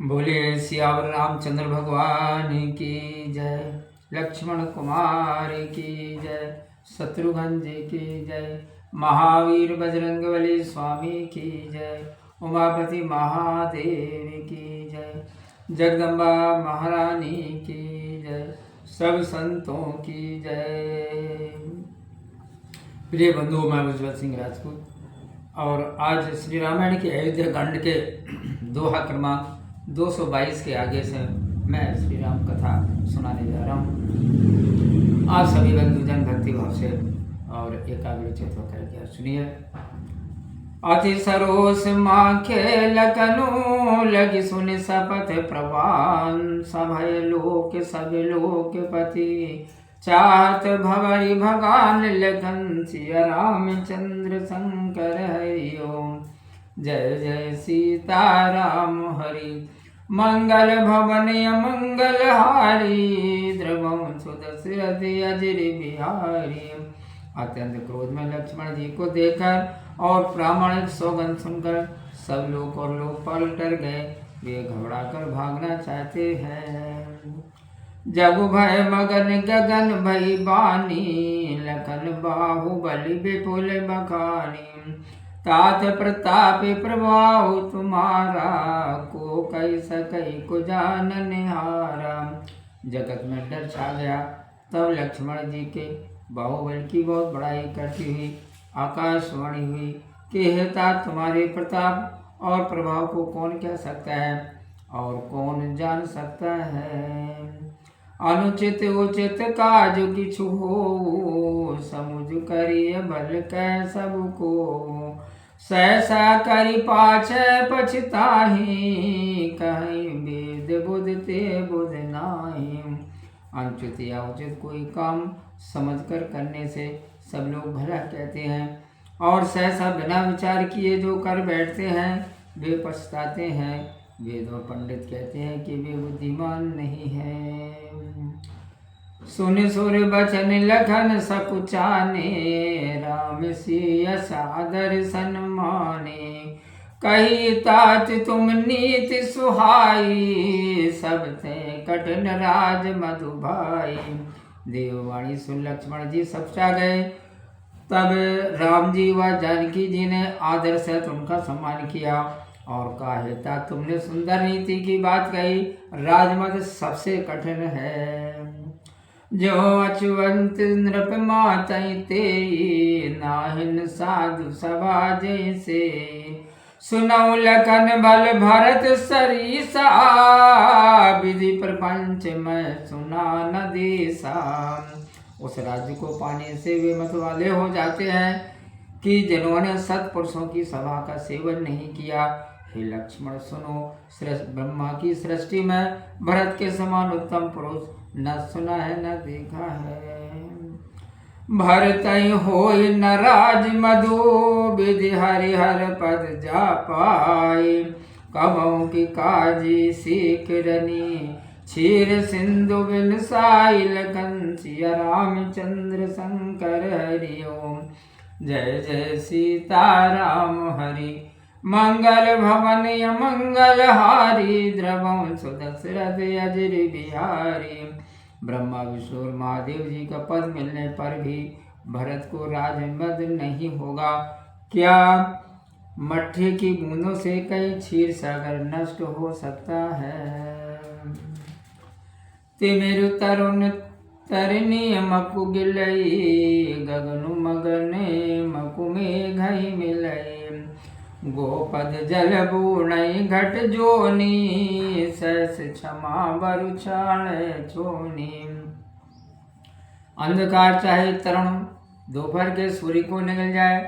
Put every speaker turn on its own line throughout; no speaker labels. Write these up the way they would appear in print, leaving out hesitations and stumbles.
बोले सियावर रामचंद्र भगवान की जय, लक्ष्मण कुमार की जय, शत्रुघ्न जी की जय, महावीर बजरंगबली स्वामी की जय, उमापति महादेव की जय, जगदम्बा महारानी की जय, सब संतों की जय। प्रिय बंधुओं, मैं उज्ज्वल सिंह राजपूत और आज श्री रामायण के अयोध्या कांड के दोहा क्रमांक 222 के आगे से मैं श्री राम कथा सुनाने जा रहा हूँ। आप सभी बंधुजन भक्ति भाव से और एकाग्रचित होकर के सुनिए। अति सरोस माखे लखनु लगी सुन सपथ प्रवान, सभय लोक सब लोक पति, चाहत भवरी भगान लखन सिया रामचंद्र शंकर हरि ओम। जय जय सीताराम हरि, मंगल भवन मंगल हारी, द्रवम सुदशरथ अजर बिहारी। अत्यंत क्रोध में लक्ष्मण जी को देखकर और प्रामाणिक सौगंध सुनकर सब लोग और लोग पलट गए। वे घबराकर भागना चाहते हैं। जब भय मगन गगन भई बानी, लखन बाहुबली विपुल बखानी, तात प्रताप प्रभाव तुम्हारा, को कई सकई को जान निहारा। जगत में डर छा गया। तब लक्ष्मण जी के बाहुबल की बहुत बड़ाई करती हुई आकाशवाणी हुई कि हे तात, तुम्हारे प्रताप और प्रभाव को कौन कह सकता है और कौन जान सकता है। अनुचित उचित काज किछु हो, समुझ करिय बल कै सबको, सहसा करी पाछे पछताही, कहीं वेद बुध ते बुध नाही। अनुचित या उचित कोई काम समझकर करने से सब लोग भला कहते हैं और सहसा बिना विचार किए जो कर बैठते हैं वे पछताते हैं। वेद और पंडित कहते हैं कि वे बुद्धिमान नहीं हैं। सुन सुर बचन लखन सकुचाने, राम सिय सादर सन्माने, कही तात तुम नीति सुहाई, सब थे कठिन राज मधु भाई। देववाणी सुन लक्ष्मण जी सपचा गए। तब राम जी व जानकी जी ने आदर से उनका सम्मान किया और कहा, हे तात, तुमने सुंदर नीति की बात कही। राजमत सबसे कठिन है। जो अचुवंत नृप मातई ते, नाहिन साधु सभा जैसे, सुनौ लखन बल भरत सरीसा, विधि प्रपंच में सुना न देसा। उस राज्य को पाने से वे मत वाले हो जाते हैं कि जिन्होंने सत्पुरुषों की सभा का सेवन नहीं किया। हे लक्ष्मण सुनो, ब्रह्मा की सृष्टि में भरत के समान उत्तम पुरुष न सुना है न देखा है। भरत होय न राज मधु, विधि हरिहर पद जा पाए, कबहु की काजी सीख रनी, क्षीर सिंधु बिन साई, लखन सिया रामचंद्र शंकर हरि ओम। जय जय सीताराम हरि, मंगल भवन मंगल हारी, द्रवम सुदशरथ अजर बिहारी। ब्रह्मा विष्णु और महादेव जी का पद मिलने पर भी भरत को राजमद नहीं होगा। क्या मट्ठे की बूंदों से कई क्षीर सागर नष्ट हो सकता है। तिमिरु तरुण तरनी मकु गिलई, गगनु मगने मकु मेघई मिलई, गोपद जल बूढ़ई घट जोनी, सस क्षमा बरु छाण छोनी। अंधकार चाहे तरुण दोपहर के सूर्य को निकल जाए,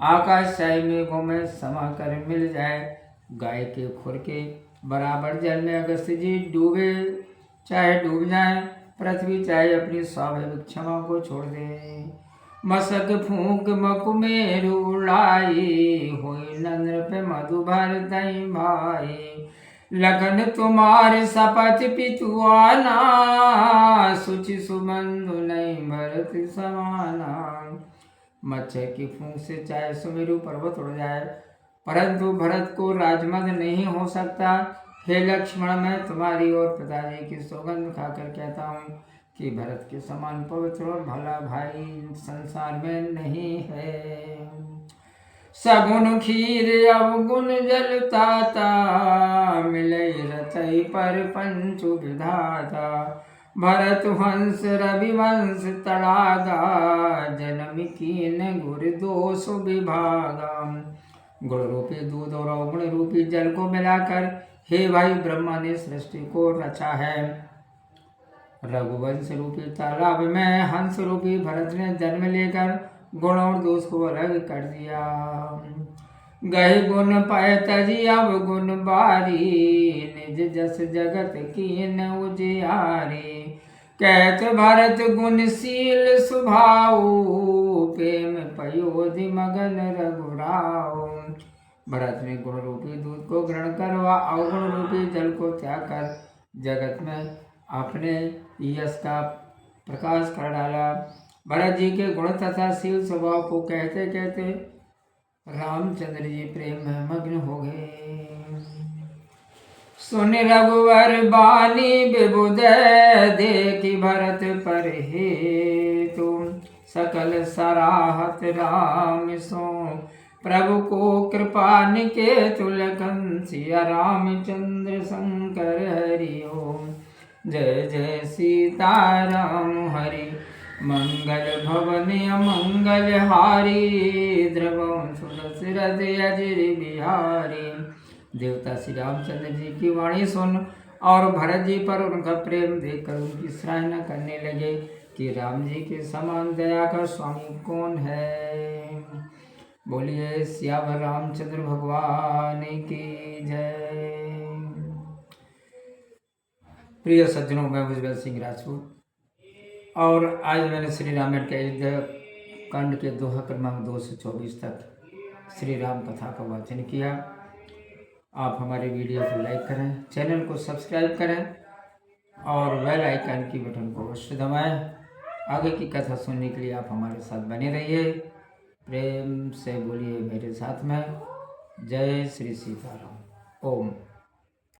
आकाश चाहे मेघों में समा कर मिल जाए, गाय के खुर के बराबर जल में अगस्त्य जी डूबे चाहे डूब जाए, पृथ्वी चाहे अपनी स्वाभाविक क्षमा को छोड़ दे। मसक फूक मकुमेरु लाई, होई नृप मधु भरतई भाई, लगन तुम्हारे शपथ पितुआना, सुचि सुबंधु नहीं भरत समाना। मच्छर की फूंक से चाहे सुमेरु पर्वत उड़ जाए, परंतु भरत को राजमद नहीं हो सकता। हे लक्ष्मण, मैं तुम्हारी और पिताजी की सौगंध खाकर कहता हूँ कि भरत के समान पवित्र और भला भाई संसार में नहीं है। सगुन खीर अवगुण जल ताता, मिले रचई पर पंचु विधाता। भरत हंस रविवंश तड़ागा, जन्म कीन गुर दोष विभागा। गुण रूपी दूध और अवगुण रूपी जल को मिलाकर हे भाई ब्रह्मा ने सृष्टि को रचा है। रघुवंश रूपी तालाब में हंस रूपी भरत ने जन्म लेकर गुण और दोष को अलग कर दिया। गहे गुण पाए तजी अवगुण बारी, निज जस जगत कीन उजियारी। कहत भरत गुणशील सुभाऊ, प्रेम पयोधि मगन रघुराऊ। भरत ने गुण रूपी दूध को ग्रहण कर व अवगुण रूपी जल को त्याग कर जगत में अपने यश का प्रकाश कर डाला। भरत जी के गुण तथा शील स्वभाव को कहते कहते रामचंद्र जी प्रेम में मग्न हो गए। सुन रघुवर बानी विबुध, देखी भरत पर हे तुम। सकल सराहत राम सो, प्रभु को कृपा निकेतु लखन। सिया रामचंद्र शंकर हरि ओम। जय जय सीताराम हरि, मंगल भवन अमंगल हारी। द्रवम सुदशरथ अजर बिहारी। देवता श्री रामचंद्र जी की वाणी सुन और भरत जी पर उनका प्रेम देखकर उनकी सराहना करने लगे कि राम जी के समान दया का स्वामी कौन है। बोलिए सियावर रामचंद्र भगवान की जय। प्रिय सज्जनों, मैं भुजबल सिंह राजपूत और आज मैंने श्री रामायण के अयोध्या कांड के दोहा क्रमांक 2 से 24 तक श्री राम कथा का वाचन किया। आप हमारे वीडियो को लाइक करें, चैनल को सब्सक्राइब करें और बेल आइकन की बटन को अवश्य दबाएं। आगे की कथा सुनने के लिए आप हमारे साथ बने रहिए। प्रेम से बोलिए मेरे साथ में जय श्री सीताराम। ओम।